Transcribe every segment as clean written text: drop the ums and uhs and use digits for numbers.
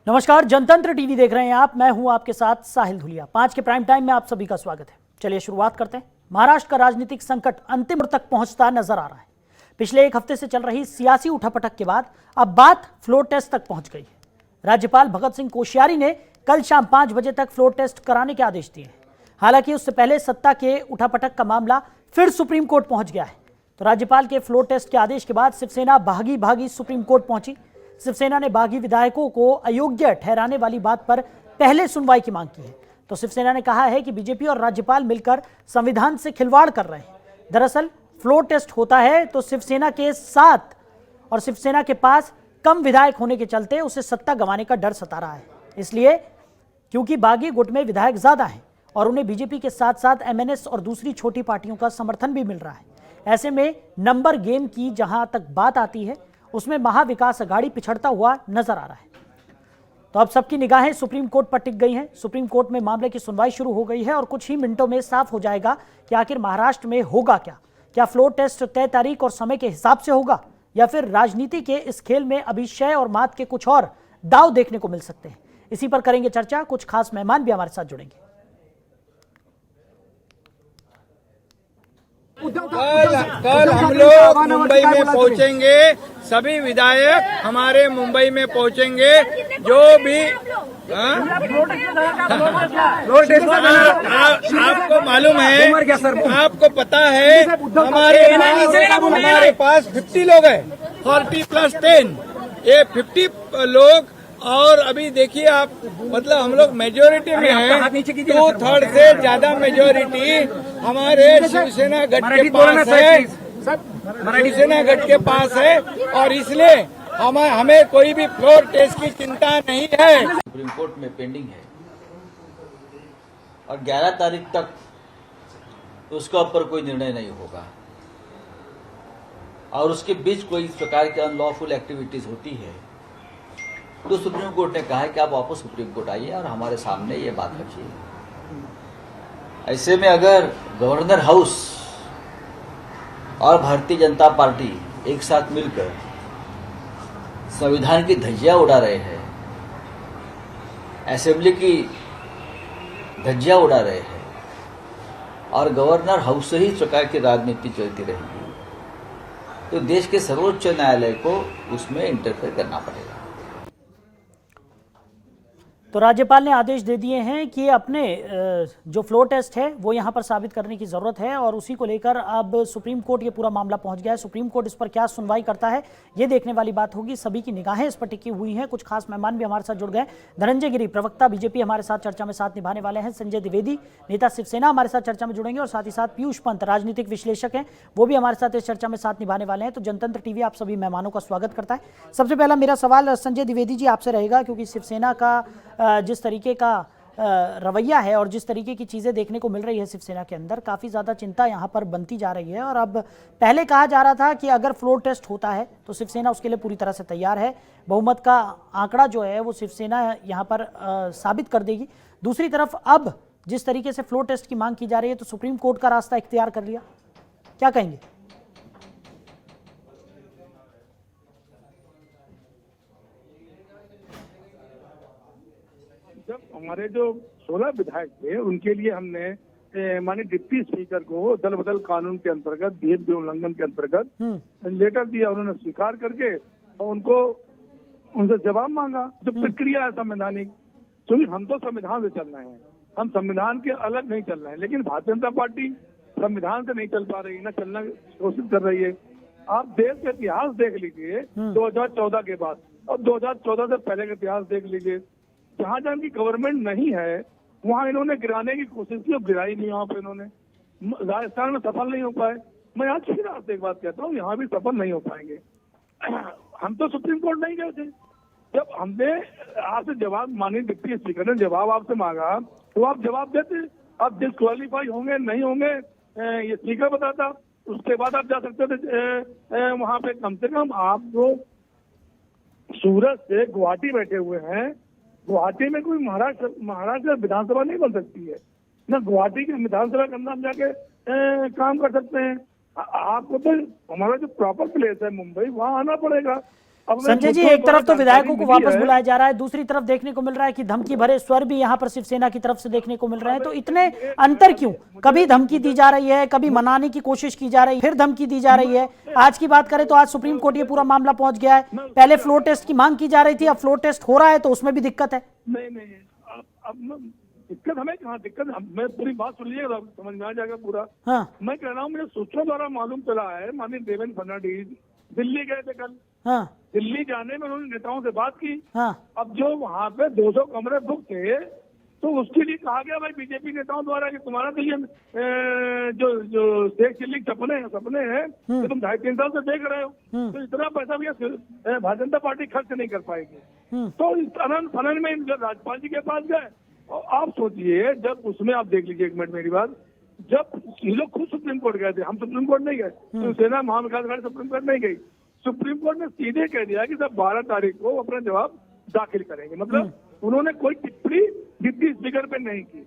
नमस्कार, जनतंत्र टीवी देख रहे हैं आप। मैं हूं आपके साथ साहिल धुलिया। 5 के प्राइम टाइम में आप सभी का स्वागत है। चलिए शुरुआत करते हैं। महाराष्ट्र का राजनीतिक संकट अंतिम मोड़ तक पहुंचता नजर आ रहा है। पिछले एक हफ्ते से चल रही सियासी उठापटक के बाद अब बात फ्लोर टेस्ट तक पहुंच गई है। राज्यपाल भगत सिंह कोश्यारी ने कल शाम 5 बजे तक फ्लोर टेस्ट कराने के आदेश दिए हैं। हालांकि उससे पहले सत्ता के उठापटक का मामला फिर सुप्रीम कोर्ट पहुंच गया है। तो राज्यपाल के फ्लोर टेस्ट के आदेश के बाद शिवसेना भागी भागी सुप्रीम कोर्ट पहुंची। शिवसेना ने बागी विधायकों को अयोग्य ठहराने वाली बात पर पहले सुनवाई की मांग की है। तो शिवसेना ने कहा है कि बीजेपी और राज्यपाल मिलकर संविधान से खिलवाड़ कर रहे हैं। दरअसल फ्लोर टेस्ट होता है तो शिवसेना के साथ और शिवसेना के पास कम विधायक होने के चलते उसे सत्ता गंवाने का डर सता रहा है। इसलिए क्योंकि बागी गुट में विधायक ज्यादा हैं और उन्हें बीजेपी के साथ साथ एमएनएस और दूसरी छोटी पार्टियों का समर्थन भी मिल रहा है। ऐसे में नंबर गेम की जहां तक बात आती है उसमें महाविकास अघाड़ी पिछड़ता हुआ नजर आ रहा है। तो अब सबकी निगाहें सुप्रीम कोर्ट पर टिक गई हैं। सुप्रीम कोर्ट में मामले की सुनवाई शुरू हो गई है और कुछ ही मिनटों में साफ हो जाएगा कि आखिर महाराष्ट्र में होगा क्या। क्या फ्लोर टेस्ट तय तारीख और समय के हिसाब से होगा या फिर राजनीति के इस खेल में अभी शय और मात के कुछ और दाव देखने को मिल सकते हैं। इसी पर करेंगे चर्चा। कुछ खास मेहमान भी हमारे साथ जुड़ेंगे। कल हम लोग मुंबई में पहुंचेंगे। सभी विधायक हमारे मुंबई में पहुंचेंगे। जो भी आपको मालूम है, आपको पता है, हमारे पास 50 लोग हैं, 40 + 10, ये 50 लोग। और अभी देखिए आप, मतलब हम लोग मेजोरिटी में हैं। 2/3 से ज्यादा मेजोरिटी हमारे शिवसेना गठ के पास है, शिवसेना गठ के पास है। और इसलिए हमें कोई भी फ्लोर टेस्ट की चिंता नहीं है। सुप्रीम कोर्ट में पेंडिंग है और 11 तारीख तक उसके ऊपर कोई निर्णय नहीं होगा। और उसके बीच कोई इस प्रकार की अनलॉफुल एक्टिविटीज होती है तो सुप्रीम कोर्ट ने कहा है कि आप वापस सुप्रीम कोर्ट आइए और हमारे सामने ये बात रखिए। ऐसे में अगर गवर्नर हाउस और भारतीय जनता पार्टी एक साथ मिलकर संविधान की धज्जियां उड़ा रहे हैं, असेंबली की धज्जियां उड़ा रहे हैं और गवर्नर हाउस से ही इस प्रकार की राजनीति चलती रहेगी तो देश के सर्वोच्च न्यायालय को उसमें इंटरफेयर करना पड़ेगा। तो राज्यपाल ने आदेश दे दिए हैं कि अपने जो फ्लोर टेस्ट है वो यहाँ पर साबित करने की ज़रूरत है और उसी को लेकर अब सुप्रीम कोर्ट ये पूरा मामला पहुँच गया है। सुप्रीम कोर्ट इस पर क्या सुनवाई करता है ये देखने वाली बात होगी। सभी की निगाहें इस पर टिकी हुई हैं। कुछ खास मेहमान भी हमारे साथ जुड़ गए। धनंजय गिरी, प्रवक्ता बीजेपी, हमारे साथ चर्चा में साथ निभाने वाले हैं। संजय द्विवेदी, नेता शिवसेना, हमारे साथ चर्चा में जुड़ेंगे और साथ ही साथ पीयूष पंत, राजनीतिक विश्लेषक हैं, वो भी हमारे साथ इस चर्चा में साथ निभाने वाले हैं। तो जनतंत्र टीवी आप सभी मेहमानों का स्वागत करता है। सबसे पहला मेरा सवाल संजय द्विवेदी जी आपसे रहेगा, क्योंकि शिवसेना का जिस तरीके का रवैया है और जिस तरीके की चीज़ें देखने को मिल रही है शिवसेना के अंदर, काफ़ी ज़्यादा चिंता यहाँ पर बनती जा रही है। और अब पहले कहा जा रहा था कि अगर फ्लोर टेस्ट होता है तो शिवसेना उसके लिए पूरी तरह से तैयार है, बहुमत का आंकड़ा जो है वो शिवसेना यहाँ पर साबित कर देगी। दूसरी तरफ अब जिस तरीके से फ्लोर टेस्ट की मांग की जा रही है तो सुप्रीम कोर्ट का रास्ता इख्तियार कर लिया, क्या कहेंगे? जब हमारे जो 16 विधायक थे उनके लिए हमने माननीय डिप्टी स्पीकर को दल बदल कानून के अंतर्गत, भेद उल्लंघन के अंतर्गत लेटर दिया। उन्होंने स्वीकार करके और उनसे जवाब मांगा। जो प्रक्रिया है संवैधानिक, क्योंकि हम तो संविधान से चल रहे हैं, हम संविधान के अलग नहीं चल रहे हैं। लेकिन भारतीय जनता पार्टी संविधान से नहीं चल पा रही, न चलना कोशिश कर रही है। आप देश का इतिहास देख लीजिए 2014 के बाद और 2014 से पहले का इतिहास देख लीजिए। जहाँ जहाँ की गवर्नमेंट नहीं है वहाँ इन्होंने गिराने की कोशिश की और गिराई नहीं। वहाँ पे इन्होंने राजस्थान में सफल नहीं हो पाए। मैं आज फिर आपसे एक बात कहता हूँ, यहाँ भी सफल नहीं हो पाएंगे। हम तो सुप्रीम कोर्ट नहीं गए थे। जब हमने आपसे जवाब, माननीय डिप्टी स्पीकर ने जवाब आपसे मांगा तो आप जवाब देते। आप डिस्क्वालीफाई होंगे नहीं होंगे ये स्पीकर बताता, उसके बाद आप जा सकते थे वहाँ पे। कम से कम आप जो सूरत से गुवाहाटी बैठे हुए हैं, गुवाहाटी में कोई महाराष्ट्र विधानसभा नहीं बन सकती है, ना गुवाहाटी के विधानसभा के अंदर हम जाके काम कर सकते हैं। आपको तो हमारा जो प्रॉपर प्लेस है मुंबई, वहाँ आना पड़ेगा। संजय जी, एक तरफ तो विधायकों को वापस बुलाया जा रहा है, दूसरी तरफ देखने को मिल रहा है कि धमकी भरे स्वर भी यहाँ पर शिवसेना की तरफ से देखने को मिल रहे हैं। तो इतने अंतर क्यों? कभी धमकी दी जा रही है, कभी मनाने की कोशिश की जा रही है, फिर धमकी दी जा रही है। आज की बात करें तो आज सुप्रीम कोर्ट ये पूरा मामला पहुंच गया है। पहले फ्लोर टेस्ट की मांग की जा रही थी, अब फ्लोर टेस्ट हो रहा है तो उसमें भी दिक्कत है। नहीं, अब दिक्कत हमें कहाँ दिक्कत, मैं पूरी बात सुन लीजिएगा, समझ में आ जाएगा पूरा। हाँ मैं कह रहा हूँ, मुझे सूत्रों द्वारा मालूम चला है, माननीय देवेंद्र फडणवीस दिल्ली गए थे कल। हाँ दिल्ली जाने में उन्होंने नेताओं से बात की। हाँ अब जो वहाँ पे 200 कमरे बुक थे, तो उसके लिए कहा गया भाई बीजेपी नेताओं द्वारा कि तुम्हारा तो ये जो शेख चिल्ली के सपने हैं तो तुम 2.5-3 साल से देख रहे हो, तो इतना पैसा भी भारतीय जनता पार्टी खर्च नहीं कर पाएगी। तो इस अनंत फनन में राज्यपाल जी के पास गए। और आप सोचिए, जब उसमें आप देख लीजिए, एक मिनट मेरी बात, जब ये लोग खुद सुप्रीम कोर्ट गए थे, हम सुप्रीम कोर्ट नहीं गए, तो सेना महाविकास अघाड़ी सुप्रीम कोर्ट नहीं गई। सुप्रीम कोर्ट ने सीधे कह दिया कि सब 12 तारीख को अपना जवाब दाखिल करेंगे। मतलब उन्होंने कोई टिप्पणी डिप्टी स्पीकर पे नहीं की।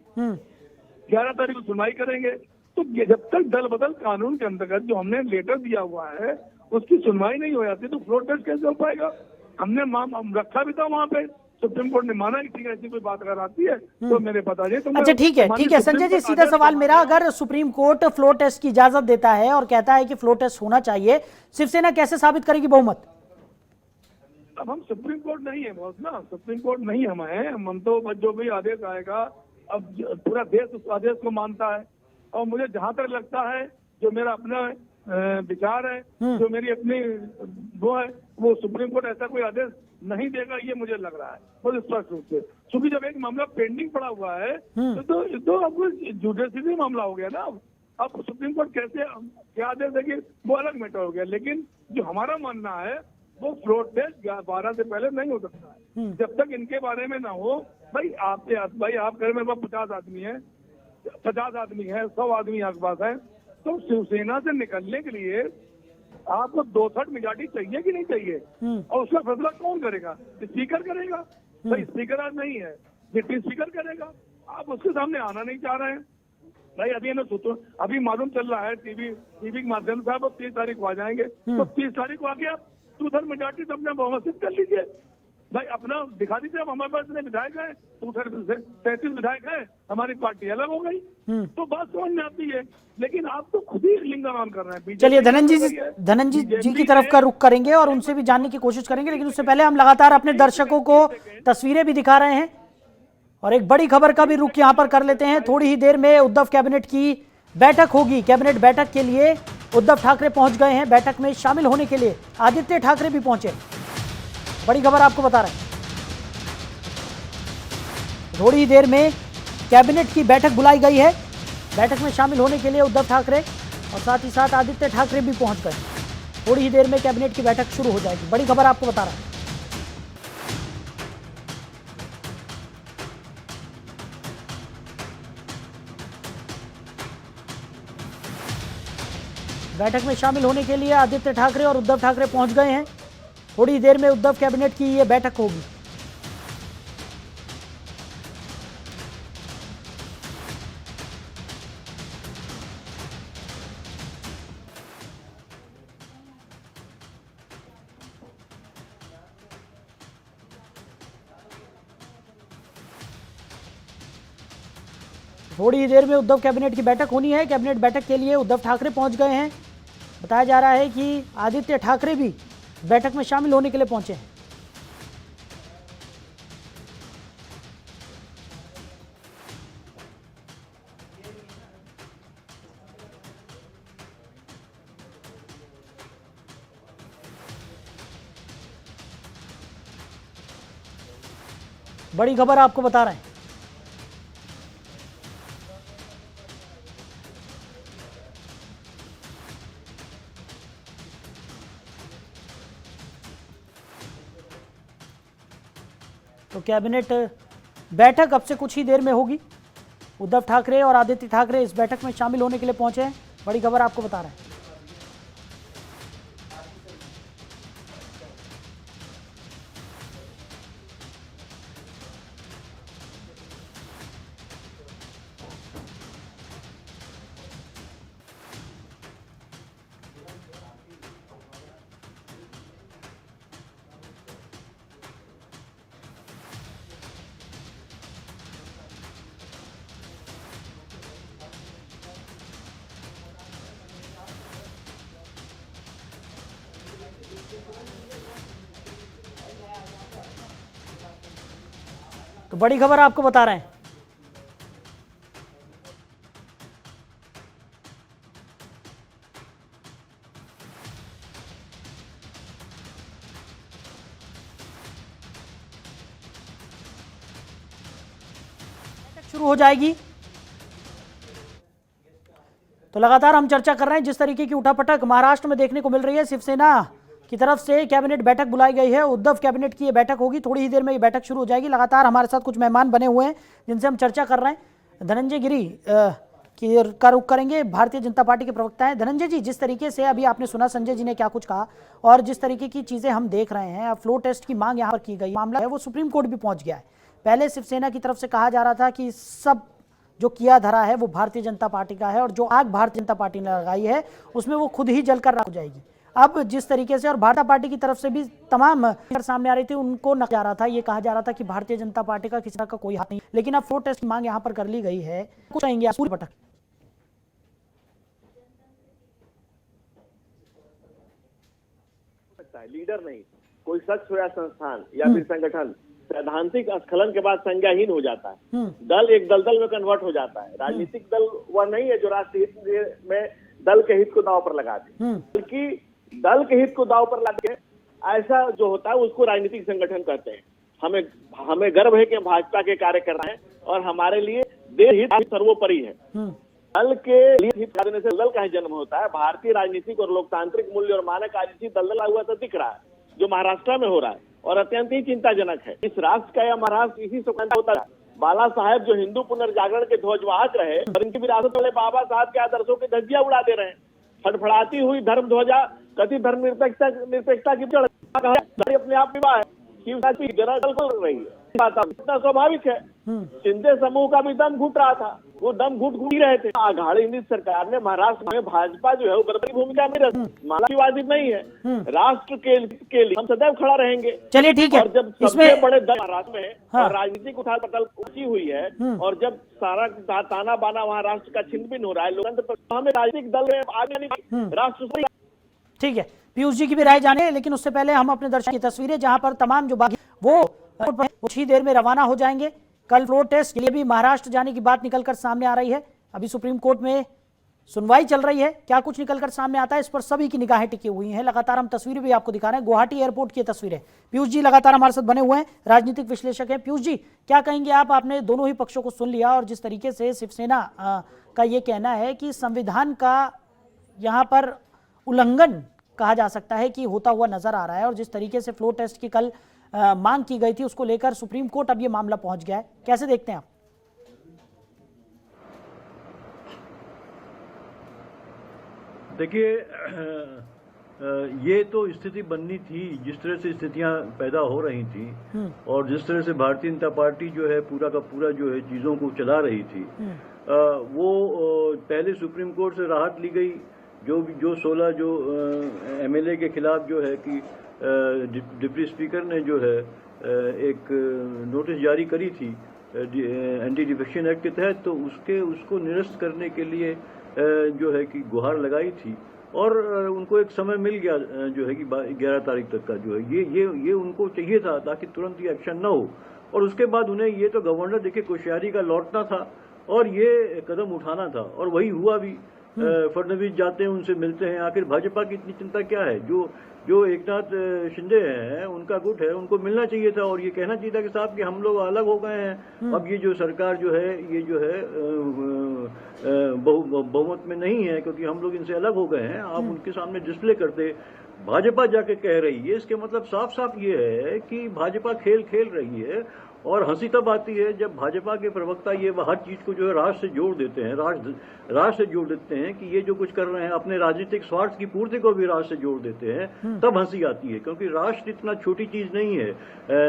11 तारीख को सुनवाई करेंगे। तो जब तक दल बदल कानून के अंतर्गत जो हमने लेटर दिया हुआ है उसकी सुनवाई नहीं हो जाती तो फ्लोर टेस्ट कैसे हो पाएगा? हमने रखा भी था वहाँ पे, सुप्रीम कोर्ट ने माना कि ठीक है, ऐसी कोई बात अगर आती है तो मेरे बता दिए। अच्छा ठीक है संजय जी, सीधा सवाल मेरा, अगर सुप्रीम कोर्ट फ्लोर टेस्ट की इजाजत देता है और कहता है कि फ्लोर टेस्ट होना चाहिए, शिवसेना कैसे साबित करेगी बहुमत? अब हम सुप्रीम कोर्ट नहीं है बॉस ना, सुप्रीम कोर्ट नहीं हम है। हम तो जो भी आदेश आएगा, अब पूरा देश उस आदेश को मानता है। और मुझे जहां तक लगता है, जो मेरा अपना विचार है, जो मेरी अपनी वो है, वो सुप्रीम कोर्ट ऐसा कोई आदेश नहीं देगा, ये मुझे लग रहा है बहुत स्पष्ट रूप से। क्योंकि जब एक मामला पेंडिंग पड़ा हुआ है तो अब जुडिशरी मामला हो गया ना। अब सुप्रीम कोर्ट कैसे क्या आदेश देगी वो अलग मैटर हो गया। लेकिन जो हमारा मानना है वो फ्लोर टेस्ट 12 से पहले नहीं हो सकता है, जब तक इनके बारे में ना हो। भाई आप घर में 50 आदमी है, 50 आदमी है, 100 आदमी आपके पास है, तो शिवसेना से निकलने के लिए आपको 2/3 मेजॉरिटी चाहिए कि नहीं चाहिए? और उसका फैसला कौन करेगा? स्पीकर करेगा। भाई स्पीकर आज नहीं है, डिप्टी स्पीकर करेगा। आप उसके सामने आना नहीं चाह रहे हैं। भाई अभी मालूम चल रहा है टीवी के माध्यम से, आप 30 तारीख को आ जाएंगे, तो 30 तारीख को आके आप 2/3 मेजॉरिटी तो अपने बहुमत सिद्ध कर लीजिए। भाई अपना दिखा दीजिए, अब हमारे पास इतने विधायक हैं, 33 विधायक हैं, हमारी पार्टी अलग हो गई, तो बात समझ में आती है। लेकिन आप तो खुद ही लिंगाराम कर रहे हैं। चलिए धनंजय जी की तरफ का रुख करेंगे और उनसे भी जानने की कोशिश करेंगे, लेकिन उससे पहले हम लगातार अपने दर्शकों को तस्वीरें भी दिखा रहे हैं और एक बड़ी खबर का भी रुख यहाँ पर कर लेते हैं। थोड़ी ही देर में उद्धव कैबिनेट की बैठक होगी। कैबिनेट बैठक के लिए उद्धव ठाकरे पहुंच गए हैं। बैठक में शामिल होने के लिए आदित्य ठाकरे भी पहुंचे। बड़ी खबर आपको बता रहे हैं, थोड़ी ही देर में कैबिनेट की बैठक बुलाई गई है। बैठक में शामिल होने के लिए उद्धव ठाकरे और साथ ही साथ आदित्य ठाकरे भी पहुंच गए। थोड़ी ही देर में कैबिनेट की बैठक शुरू हो जाएगी। बड़ी खबर आपको बता रहे हैं। बैठक में शामिल होने के लिए आदित्य ठाकरे और उद्धव ठाकरे पहुंच गए हैं। थोड़ी देर में उद्धव कैबिनेट की ये बैठक होगी। थोड़ी ही देर में उद्धव कैबिनेट की बैठक होनी है। कैबिनेट बैठक के लिए उद्धव ठाकरे पहुंच गए हैं। बताया जा रहा है कि आदित्य ठाकरे भी बैठक में शामिल होने के लिए पहुंचे हैं। बड़ी खबर आपको बता रहे हैं। तो कैबिनेट बैठक अब से कुछ ही देर में होगी। उद्धव ठाकरे और आदित्य ठाकरे इस बैठक में शामिल होने के लिए पहुंचे हैं। बड़ी खबर आपको बता रहे हैं। तो बड़ी खबर आपको बता रहे हैं। शुरू हो जाएगी। तो लगातार हम चर्चा कर रहे हैं जिस तरीके की उठापटक महाराष्ट्र में देखने को मिल रही है। शिवसेना की तरफ से कैबिनेट बैठक बुलाई गई है। उद्धव कैबिनेट की ये बैठक होगी, थोड़ी ही देर में ये बैठक शुरू हो जाएगी। लगातार हमारे साथ कुछ मेहमान बने हुए हैं जिनसे हम चर्चा कर रहे हैं। धनंजय गिरी का रुख करेंगे, भारतीय जनता पार्टी के प्रवक्ता हैं। धनंजय जी, जिस तरीके से अभी आपने सुना संजय जी ने क्या कुछ कहा और जिस तरीके की चीजें हम देख रहे हैं, फ्लो टेस्ट की मांग यहाँ पर की गई, मामला है वो सुप्रीम कोर्ट भी पहुंच गया है। पहले शिवसेना की तरफ से कहा जा रहा था कि सब जो किया धरा है वो भारतीय जनता पार्टी का है और जो आग भारतीय जनता पार्टी ने लगाई है उसमें वो खुद ही जलकर राख हो जाएगी। अब जिस तरीके से और भारतीय पार्टी की तरफ से भी तमाम सामने आ रही थी, उनको नकारा जा रहा था, ये कहा जा रहा था कि भारतीय जनता पार्टी का किसी तरह का कोई हाथ नहीं। लेकिन अब फ्लो टेस्ट की मांग यहाँ पर कर ली गई है, कुछ कहेंगे पूरी पटक? लीडर नहीं, कोई शख्स या संस्थान या फिर संगठन सैद्धांतिक स्खलन के बाद संज्ञाहीन हो जाता है। दल एक दलदल में कन्वर्ट हो जाता है। राजनीतिक दल वह नहीं है जो राष्ट्रीय हित में दल के हित को दांव पर लगा दे, बल्कि दल के हित को दांव पर लगा के ऐसा जो होता है उसको राजनीतिक संगठन कहते हैं। हमें गर्व है कि भाजपा के कार्य कर रहे हैं और हमारे लिए देश हित सर्वोपरि है। दल के लिए हित करने से दल का ही जन्म होता है। भारतीय राजनीतिक और लोकतांत्रिक मूल्य और मानक आज इसी दलदल हुआ तो दिख रहा है जो महाराष्ट्र में हो रहा है और अत्यंत ही चिंताजनक है। इस राष्ट्र का या महाराष्ट्र इसी से होता है। बाला साहेब जो हिंदू पुनर्जागरण के ध्वजवाहक रहे और इनकी विरासत वाले बाबा साहब के आदर्शों की धज्जियां उड़ा दे रहे हैं। फड़फड़ाती हुई धर्म ध्वजा कथित धर्म निरपेक्षता की अपने आप विवाह है, जरा कर रही है, इतना स्वाभाविक है। शिंदे समूह का भी दम घुट रहा था, वो दम घुट ही रहे थे। आघाड़ी नीति सरकार ने महाराष्ट्र में भाजपा जो है वो बराबरी भूमिका में रही, माना वाजिब नहीं है। राष्ट्र के लिए हम सदैव खड़ा रहेंगे। चलिए ठीक है। और जब सबसे बड़े दल महाराष्ट्र में और राजनीतिक उथाल पथल ऊंची हुई है और जब सारा ताना बाना वहाँ राष्ट्र का छिन-भिन्न हो रहा है, लोकतंत्र हमें राजनीतिक दल में आगे नहीं राष्ट्र। ठीक है, पीयूष जी की भी राय जाने, लेकिन उससे पहले हम अपने दर्शक की तस्वीरें जहां पर तमाम जो बाकी वो कुछ ही देर में रवाना हो जाएंगे। कल फ्लोर टेस्ट के लिए भी महाराष्ट्र जाने की बात निकलकर सामने आ रही है। अभी सुप्रीम कोर्ट में सुनवाई चल रही है, क्या कुछ निकलकर सामने आता है इस पर सभी की निगाहें टिकी हुई हैं। लगातार हम तस्वीरें भी आपको दिखा रहे हैं, गुवाहाटी एयरपोर्ट की तस्वीरें। पीयूष जी लगातार हमारे साथ बने हुए हैं, राजनीतिक विश्लेषक हैं। पीयूष जी, क्या कहेंगे आप? आपने दोनों ही पक्षों को सुन लिया और जिस तरीके से शिवसेना का ये कहना है कि संविधान का यहाँ पर उल्लंघन कहा जा सकता है कि होता हुआ नजर आ रहा है और जिस तरीके से फ्लो टेस्ट की कल मांग की गई थी उसको लेकर सुप्रीम कोर्ट अब ये मामला पहुंच गया है, कैसे देखते हैं आप? देखिए, ये तो स्थिति बननी थी जिस तरह से स्थितियां पैदा हो रही थी और जिस तरह से भारतीय जनता पार्टी जो है पूरा का पूरा जो है चीजों को चला रही थी, वो पहले सुप्रीम कोर्ट से राहत ली गई। जो 16 जो एमएलए के खिलाफ जो है कि डिप्टी स्पीकर ने जो है एक नोटिस जारी करी थी एंटी डिफेक्शन एक्ट के तहत, तो उसको निरस्त करने के लिए जो है कि गुहार लगाई थी और उनको एक समय मिल गया जो है कि 11 तारीख तक का जो है ये उनको चाहिए था ताकि तुरंत ये एक्शन न हो। और उसके बाद उन्हें ये तो गवर्नर देखिए कोश्यारी का लौटना था और ये कदम उठाना था और वही हुआ भी। फडणवीस जाते हैं, उनसे मिलते हैं। आखिर भाजपा की इतनी चिंता क्या है? जो एकनाथ शिंदे हैं उनका गुट है, उनको मिलना चाहिए था और ये कहना चाहिए था कि साहब कि हम लोग अलग हो गए हैं, अब ये जो सरकार जो है ये जो है बहुमत में नहीं है क्योंकि हम लोग इनसे अलग हो गए हैं। आप उनके सामने डिस्प्ले करते, भाजपा जाके कह रही है, इसके मतलब साफ साफ ये है कि भाजपा खेल रही है। और हंसी तब आती है जब भाजपा के प्रवक्ता ये हर चीज को जो है राष्ट्र से जोड़ देते हैं, राष्ट्र से जोड़ देते हैं कि ये जो कुछ कर रहे हैं अपने राजनीतिक स्वार्थ की पूर्ति को भी राष्ट्र से जोड़ देते हैं, तब हंसी आती है। क्योंकि राष्ट्र इतना छोटी चीज नहीं है।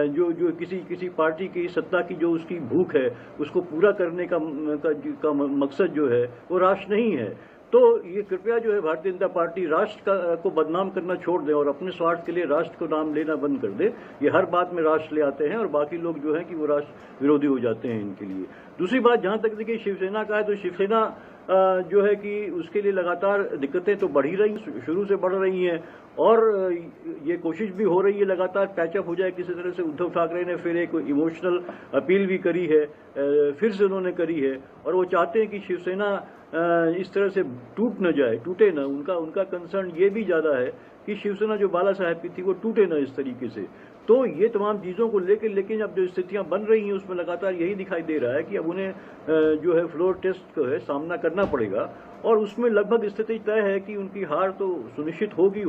जो किसी पार्टी की सत्ता की जो उसकी भूख है उसको पूरा करने का मकसद जो है वो राष्ट्र नहीं है। तो ये कृपया जो है भारतीय जनता पार्टी राष्ट्र को बदनाम करना छोड़ दे और अपने स्वार्थ के लिए राष्ट्र को नाम लेना बंद कर दे। ये हर बात में राष्ट्र ले आते हैं और बाकी लोग जो है कि वो राष्ट्र विरोधी हो जाते हैं इनके लिए। दूसरी बात, जहां तक देखिए शिवसेना का है, तो शिवसेना जो है कि उसके लिए लगातार दिक्कतें तो बढ़ ही रही, शुरू से बढ़ रही हैं, और ये कोशिश भी हो रही है लगातार पैचअप हो जाए किसी तरह से। उद्धव ठाकरे ने फिर एक इमोशनल अपील भी करी है, फिर से उन्होंने करी है, और वो चाहते हैं कि शिवसेना इस तरह से टूटे न। उनका कंसर्न ये भी ज्यादा है कि शिवसेना जो बाला साहेब की थी वो टूटे न इस तरीके से। तो ये तमाम चीज़ों को लेकिन अब जो स्थितियां बन रही हैं उसमें लगातार यही दिखाई दे रहा है कि अब उन्हें जो है फ्लोर टेस्ट को है सामना करना पड़ेगा, और उसमें लगभग स्थिति तय है कि उनकी हार तो सुनिश्चित होगी।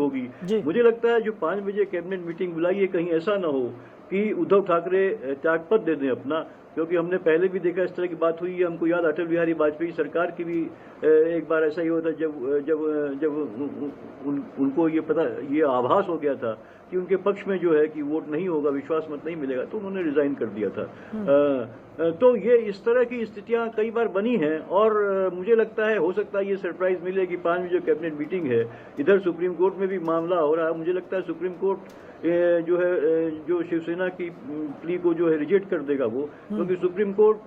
मुझे लगता है जो 5 बजे कैबिनेट मीटिंग बुलाई है, कहीं ऐसा न हो कि उद्धव ठाकरे त्यागपत्र दे दें अपना, क्योंकि हमने पहले भी देखा इस तरह की बात हुई है। हमको याद अटल बिहारी वाजपेयी सरकार की भी एक बार ऐसा ही होता जब उनको ये आभास हो गया था कि उनके पक्ष में जो है कि वोट नहीं होगा, विश्वास मत नहीं मिलेगा, तो उन्होंने रिजाइन कर दिया था। तो ये इस तरह की स्थितियां कई बार बनी हैं, और मुझे लगता है हो सकता है ये सरप्राइज मिले कि 5 जो कैबिनेट मीटिंग है, इधर सुप्रीम कोर्ट में भी मामला हो रहा है। मुझे लगता है सुप्रीम कोर्ट जो है जो शिवसेना की प्ली को जो है रिजेक्ट कर देगा वो, क्योंकि सुप्रीम कोर्ट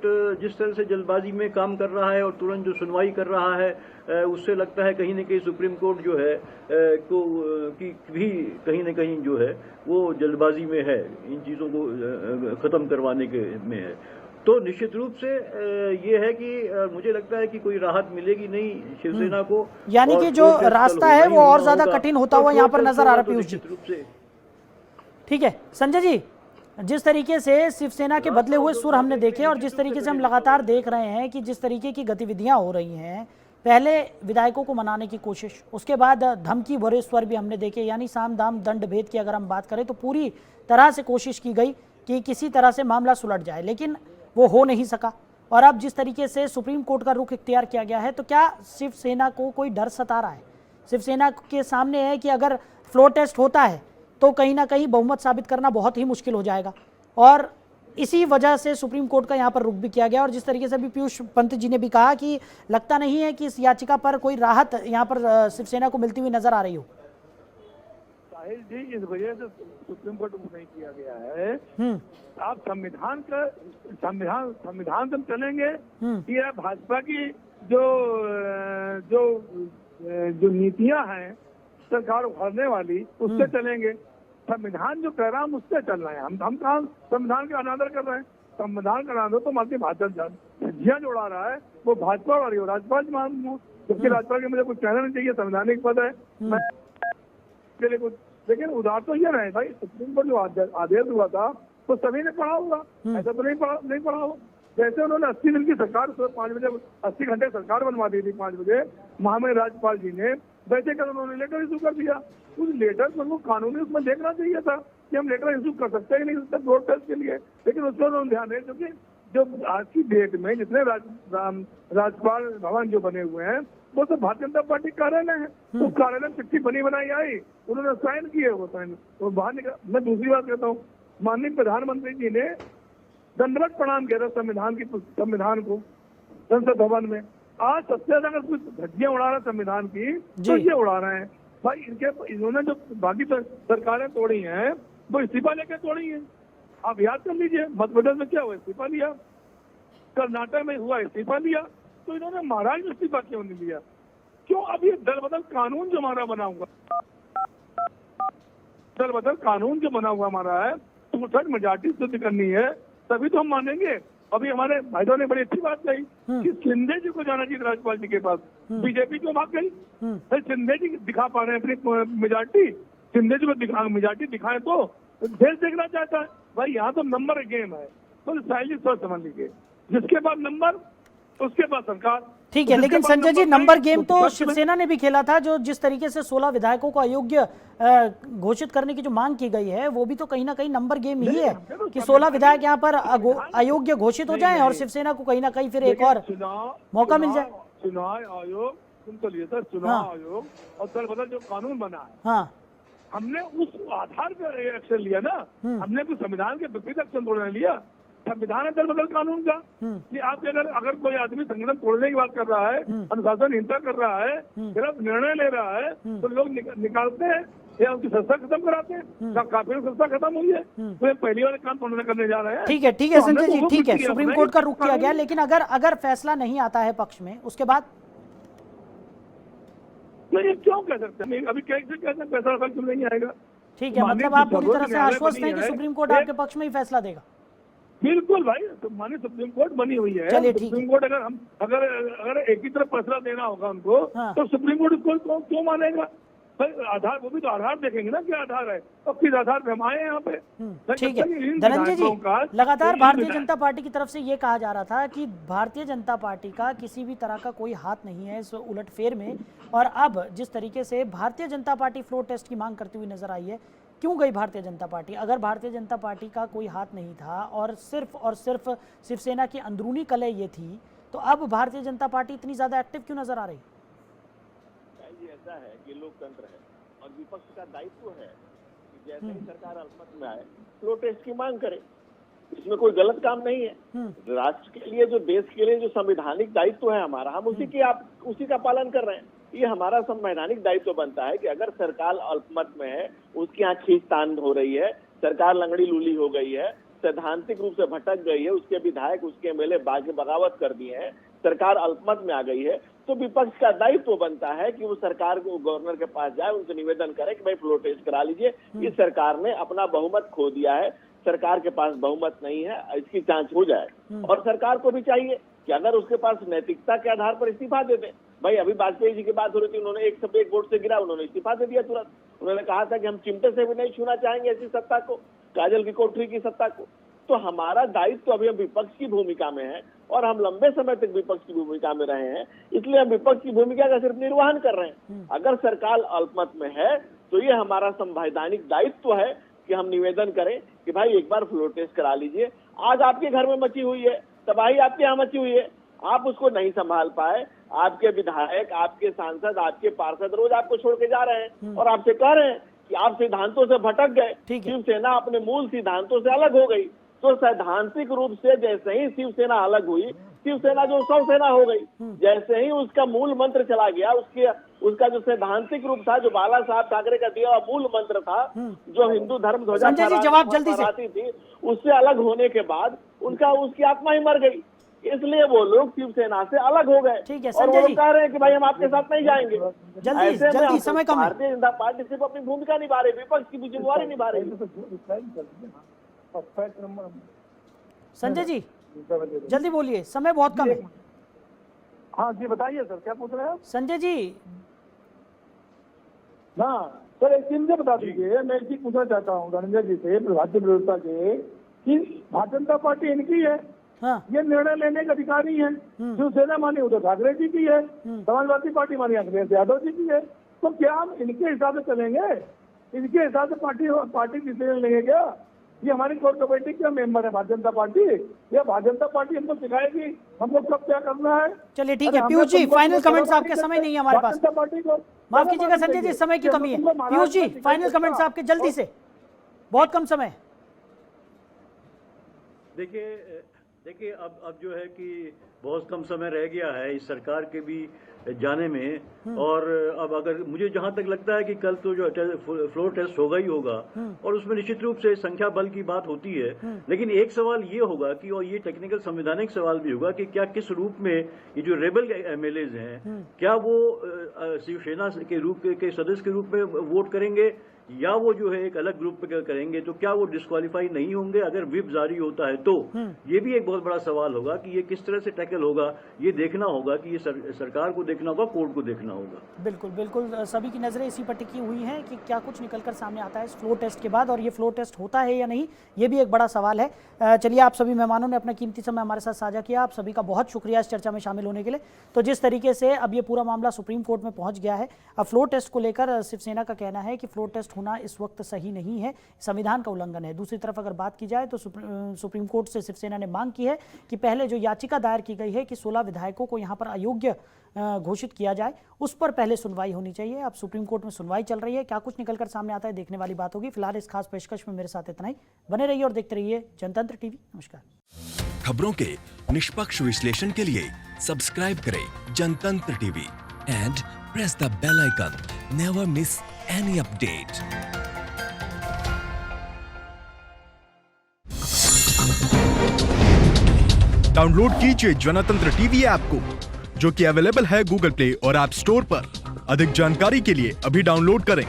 जिस तरह से जल्दबाजी में काम कर रहा है और तुरंत जो सुनवाई कर रहा है, उससे लगता है कहीं न कहीं सुप्रीम कोर्ट जो है को की भी कहीं न कहीं जो है वो जल्दबाजी में है, इन चीज़ों को खत्म करवाने के में है। तो निश्चित रूप से ये है कि मुझे लगता है कि कोई राहत मिलेगी नहीं शिवसेना को, यानी कि जो रास्ता है वो और ज्यादा कठिन होता हुआ यहाँ पर नजर आ रहा है पीयूष जी। ठीक है संजय जी, जिस तरीके से शिवसेना के बदले हुए सुर हमने देखे और जिस तरीके से हम लगातार देख रहे हैं कि जिस तरीके की गतिविधियां हो रही हैं, पहले विधायकों को मनाने की कोशिश, उसके बाद धमकी भरे स्वर भी हमने देखे, यानी साम दाम दंड भेद की अगर हम बात करें तो पूरी तरह से कोशिश की गई कि किसी तरह से मामला सुलझ जाए, लेकिन वो हो नहीं सका। और अब जिस तरीके से सुप्रीम कोर्ट का रुख इख्तियार किया गया है, तो क्या शिवसेना को कोई डर सता रहा है? शिवसेना के सामने है कि अगर फ्लोर टेस्ट होता है तो कहीं ना कहीं बहुमत साबित करना बहुत ही मुश्किल हो जाएगा, और इसी वजह से सुप्रीम कोर्ट का यहाँ पर रुख भी किया गया। और जिस तरीके से अभी पीयूष पंत जी ने भी कहा कि लगता नहीं है कि इस याचिका पर कोई राहत यहाँ पर शिवसेना को मिलती हुई नजर आ रही हो। साहिल जी, इस वजह से सुप्रीम कोर्ट को नहीं किया गया है। आप संविधान से चलेंगे कि भाजपा की जो नीतियां हैं सरकार उखाड़ने वाली, उससे चलेंगे। संविधान जो कह रहा है हम उससे चल रहे हैं। हम कहाँ संविधान का अनादर कर रहे हैं? संविधान का अनादर तो मानती भाजपा धज्जियां जो उड़ा रहा है वो भाजपा वाली हो, राज्यपाल जबकि राज्यपाल के मुझे कुछ कहना नहीं चाहिए, संवैधानिक पद है, मैं कुछ। लेकिन उदार तो ये रहे भाई, सुप्रीम कोर्ट जो आदेश हुआ था तो सभी ने पढ़ा होगा, ऐसा तो नहीं पढ़ा हो। जैसे उन्होंने 80 दिन की सरकार 5 बजे 80 घंटे सरकार बनवा दी थी 5 बजे महामहिम राज्यपाल जी ने, वैसे कर उन्होंने लेटर इशू कर दिया। उस लेटर को कानूनी उसमें देखना चाहिए था कि हम लेटर इशू कर सकते हैं नहीं सकते फ्लोर टेस्ट के लिए, लेकिन उस पर उन्होंने ध्यान है। क्योंकि जो आज की डेट में जितने राज्यपाल भवन जो बने हुए हैं वो तो भारतीय जनता पार्टी कार्यालय है, तो कार्यालय में चिट्ठी बनी बनाई आई, उन्होंने साइन किए, वो साइन वो बाहर निकल। मैं दूसरी बात कहता हूँ, माननीय प्रधानमंत्री जी ने दंडवत प्रणाम किया था संविधान को संसद भवन में। आज सबसे ज्यादा अगर कुछ धज्जियां उड़ा रहा है संविधान की तो ये उड़ा रहे हैं भाई। इन्होंने जो बाकी सरकारें तोड़ी हैं वो इस्तीफा लेकर तोड़ी हैं। आप याद कर लीजिए मध्य प्रदेश में क्या हुआ, इस्तीफा लिया, कर्नाटक में हुआ इस्तीफा लिया, तो इन्होंने महाराज में इस्तीफा क्यों नहीं लिया? क्यों? अब ये दल बदल कानून जो हमारा बना हुआ, दल बदल कानून जो बना हुआ हमारा है, 64 मेजॉरिटी सिद्ध करनी है तभी तो हम मानेंगे। अभी हमारे भाइयों ने बड़ी अच्छी बात कही कि शिंदे जी को जाना चाहिए राज्यपाल जी के पास, बीजेपी क्यों भाग गई? शिंदे जी दिखा पा रहे हैं अपनी मेजॉरिटी, शिंदे जी को मेजॉरिटी दिखाएं तो देश देखना चाहता है भाई। यहाँ तो नंबर गेम है, तो साइली सोच समझ लीजिए, जिसके पास नंबर उसके पास सरकार। ठीक है, लेकिन संजय जी नंबर गेम तो शिवसेना ने भी खेला था। जो जिस तरीके से 16 विधायकों को अयोग्य घोषित करने की जो मांग की गई है वो भी तो कहीं ना कहीं नंबर गेम ही है कि 16 विधायक यहाँ पर अयोग्य घोषित हो जाएं और शिवसेना को कहीं ना कहीं फिर एक और मौका मिल जाए। चुनाव आयोग सुन तो लिया था, चुनाव आयोग और दल बदल जो कानून बना है, हाँ, हमने उस आधार पर एक्शन लिया ना, हमने कोई संविधान के विपरीत एक्शन थोड़ा लिया। संविधान है दल बदल कानून का कि आप अगर कोई आदमी संगठन तोड़ने की बात कर रहा है, अनुशासनहीनता कर रहा है, गलत निर्णय ले रहा है, तो लोग निकालते हैं या उनकी संस्था खत्म कराते हैं। काफी संस्था खत्म हुई है तो पहली बार काम थोड़ा करने जा रहे हैं। ठीक है, ठीक है संजय जी, ठीक है, सुप्रीम कोर्ट का रुख किया गया, लेकिन अगर फैसला नहीं आता है पक्ष में, उसके बाद नहीं, क्यों कह सकते हैं? अभी कैसे कहते हैं पैसा क्यों नहीं आएगा? ठीक है, मतलब आप पूरी तरह से आश्वस्त हैं कि सुप्रीम कोर्ट आपके पक्ष में ही फैसला देगा? बिल्कुल भाई, तो माने सुप्रीम कोर्ट बनी हुई है। चलिए, ठीक है। सुप्रीम कोर्ट अगर एक ही तरफ फैसला देना होगा उनको, हाँ। तो सुप्रीम कोर्ट उसको क्यों मानेगा भाई? आधार, वो भी तो आधार देखेंगे ना, क्या आधार है, और किस आधार पे हम आए हैं यहाँ पे। ठीक है धनंजय जी, लगातार भारतीय जनता पार्टी की तरफ से ये कहा जा रहा था कि भारतीय जनता पार्टी का किसी भी तरह का कोई हाथ नहीं है इस उलटफेर में, और अब जिस तरीके से Bharatiya Janata party floor test की मांग करती हुई नजर आई है, क्यों गई भारतीय जनता पार्टी? अगर भारतीय जनता पार्टी का कोई हाथ नहीं था और सिर्फ शिवसेना की अंदरूनी कलह ये थी, तो अब भारतीय जनता पार्टी इतनी ज्यादा एक्टिव क्यों नजर आ रही? ऐसा है कि लोकतंत्र है और विपक्ष का दायित्व है कि जैसे ही सरकार अल्पमत में आए फ्लोर टेस्ट की मांग करे, इसमें कोई गलत काम नहीं है। राष्ट्र के लिए, जो देश के लिए जो संवैधानिक दायित्व है हमारा, हम उसी का पालन कर रहे हैं। ये हमारा संवैधानिक दायित्व बनता है कि अगर सरकार अल्पमत में है, उसकी यहाँ खींचतान हो रही है, सरकार लंगड़ी लूली हो गई है, सैद्धांतिक रूप से भटक गई है, उसके विधायक, उसके एमएलए बगावत कर दिए हैं, सरकार अल्पमत में आ गई है, तो विपक्ष का दायित्व बनता है कि वो सरकार को, गवर्नर के पास जाए, उनसे निवेदन करे कि भाई फ्लोर टेस्ट करा लीजिए, इस सरकार ने अपना बहुमत खो दिया है, सरकार के पास बहुमत नहीं है, इसकी जांच हो जाए। और सरकार को भी चाहिए कि अगर उसके पास नैतिकता के आधार पर इस्तीफा दे दे। भाई अभी वाजपेयी जी की बात हो रही थी, उन्होंने एक वोट से गिरा, उन्होंने इस्तीफा दे दिया तुरंत। उन्होंने कहा था कि हम चिमटे से भी नहीं छूना चाहेंगे ऐसी सत्ता को, काजल की कोठरी की सत्ता को। तो हमारा दायित्व अभी हम विपक्ष की भूमिका में है और हम लंबे समय तक विपक्ष की भूमिका में रहे हैं, इसलिए हम विपक्ष की भूमिका का सिर्फ निर्वहन कर रहे हैं। अगर सरकार अल्पमत में है तो ये हमारा संवैधानिक दायित्व है कि हम निवेदन करें कि भाई एक बार फ्लोर टेस्ट करा लीजिए। आज आपके घर में मची हुई है तबाही, आपके यहाँ मची हुई है, आप उसको नहीं संभाल पाए, आपके विधायक, आपके सांसद, आपके पार्षद रोज आपको छोड़ के जा रहे हैं और आपसे कह रहे हैं कि आप सिद्धांतों से भटक गए, शिवसेना अपने मूल सिद्धांतों से अलग हो गई। तो सैद्धांतिक रूप से जैसे ही शिवसेना अलग हुई, शिवसेना जो शिवसेना हो गई, जैसे ही उसका मूल मंत्र चला गया, उसका जो सैद्धांतिक रूप था, जो बाला साहब ठाकरे का दिया हुआ मूल मंत्र था, जो हिंदू धर्म ध्वजा फहराती थी, उससे अलग होने के बाद उसकी आत्मा ही मर गई। इसलिए वो लोग शिवसेना से अलग हो गए और वो लोग कह रहे हैं कि भाई हम आपके साथ नहीं जाएंगे। जल्दी समय कम है। भारतीय जनता पार्टी सिर्फ अपनी भूमिका निभा रही, विपक्ष की भी जिम्मेवारी निभा रही। संजय जी जल्दी बोलिए, समय बहुत कम है। हाँ जी बताइए सर, क्या पूछ रहे हैं आप? संजय जी हाँ सर, एक चीज बता दीजिए, मैं एक चीज पूछना चाहता हूँ धनंजय जी से, भारतीय विरोधता के, कि भारतीय जनता पार्टी इनकी है, हाँ। ये निर्णय लेने के अधिकारी हैं। शिवसेना मानी उद्धव ठाकरे जी की है, समाजवादी पार्टी मानी अखिलेश यादव जी की है। तो क्या हम इनके हिसाब से चलेंगे? इनके हिसाब से पार्टी डिसीजन लेंगे क्या? ये हमारी कोर कमेटी के मेंबर है भारतीय जनता पार्टी, या भारतीय जनता पार्टी हमको सिखाएगी हमको कब क्या करना है? चलिए ठीक है पीयूष जी, फाइनल कमेंट्स आपके, समय नहीं है हमारे पास, माफ कीजिएगा संजय जी, समय की कमी है। पीयूष जी फाइनल कमेंट्स आपके जल्दी से, बहुत कम समय। देखिए अब जो है कि बहुत कम समय रह गया है इस सरकार के भी जाने में, और अब अगर मुझे जहां तक लगता है कि कल तो जो फ्लोर टेस्ट होगा ही होगा, और उसमें निश्चित रूप से संख्या बल की बात होती है, लेकिन एक सवाल ये होगा कि, और ये टेक्निकल संवैधानिक सवाल भी होगा कि क्या किस रूप में ये जो रेबल एमएलएज हैं, क्या वो शिवसेना के रूप के सदस्य के रूप में वोट करेंगे, या वो जो है एक अलग ग्रुप पे करेंगे? तो क्या वो डिस्क्वालीफाई नहीं होंगे अगर व्हिप जारी होता है? तो ये भी एक बहुत बड़ा सवाल होगा कि ये किस तरह से टैकल होगा। ये देखना होगा कि ये सरकार को देखना होगा, कोर्ट को देखना होगा। बिल्कुल बिल्कुल, सभी की नजरें इसी पर टिकी हुई हैं कि क्या कुछ निकलकर सामने आता है इस फ्लोर टेस्ट के बाद, और ये फ्लोर टेस्ट होता है या नहीं, ये भी एक बड़ा सवाल है। चलिए, आप सभी मेहमानों ने अपना कीमती समय हमारे साथ साझा किया, आप सभी का बहुत शुक्रिया इस चर्चा में शामिल होने के लिए। तो जिस तरीके से अब ये पूरा मामला सुप्रीम कोर्ट में पहुंच गया है, अब फ्लोर टेस्ट को लेकर शिवसेना का कहना है कि फ्लोर टेस्ट होना इस वक्त सही नहीं है, संविधान का उल्लंघन है। दूसरी तरफ अगर बात की जाए तो सुप्रीम कोर्ट से शिवसेना ने मांग की है कि पहले जो याचिका दायर की गई है कि 16 विधायकों को यहां पर अयोग्य घोषित किया जाए, उस पर पहले सुनवाई होनी चाहिए। अब सुप्रीम कोर्ट में सुनवाई चल रही है, क्या कुछ निकलकर सामने आता है देखने वाली बात होगी। फिलहाल इस खास पेशकश में मेरे साथ इतना ही। बने रहिए और देखते रहिए जनतंत्र टीवी। नमस्कार। खबरों के निष्पक्ष विश्लेषण के लिए सब्सक्राइब करें Jantantra TV and press the bell icon. Never miss any update. Download कीजिए जनतंत्र टीवी ऐप को, जो कि अवेलेबल है गूगल प्ले और ऐप स्टोर पर। अधिक जानकारी के लिए अभी डाउनलोड करें